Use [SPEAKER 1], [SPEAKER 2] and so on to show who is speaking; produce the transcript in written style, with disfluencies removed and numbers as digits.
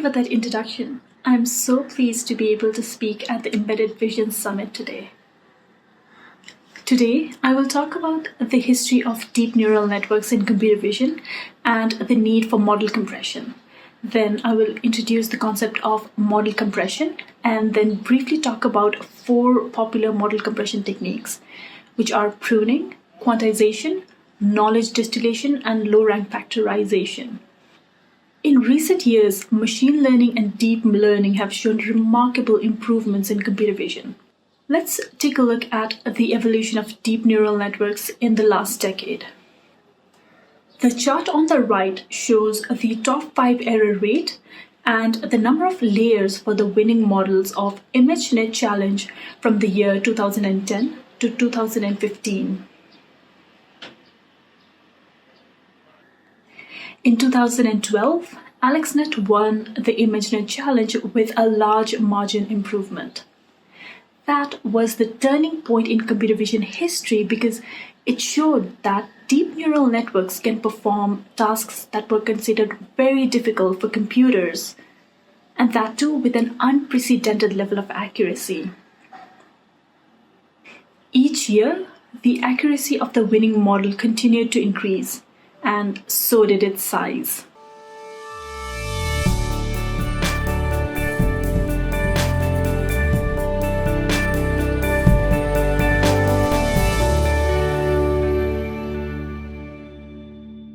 [SPEAKER 1] with that introduction. I'm so pleased to be able to speak at the Embedded Vision Summit today. Today, I will talk about the history of deep neural networks in computer vision and the need for model compression. Then I will introduce the concept of model compression and then briefly talk about 4 popular model compression techniques, which are pruning, quantization, knowledge distillation, and low-rank factorization. In recent years, machine learning and deep learning have shown remarkable improvements in computer vision. Let's take a look at the evolution of deep neural networks in the last decade. The chart on the right shows the top 5 error rate and the number of layers for the winning models of ImageNet Challenge from the year 2010 to 2015. In 2012, AlexNet won the ImageNet Challenge with a large margin improvement. That was the turning point in computer vision history because it showed that deep neural networks can perform tasks that were considered very difficult for computers, and that too with an unprecedented level of accuracy. Each year, the accuracy of the winning model continued to increase, and so did its size.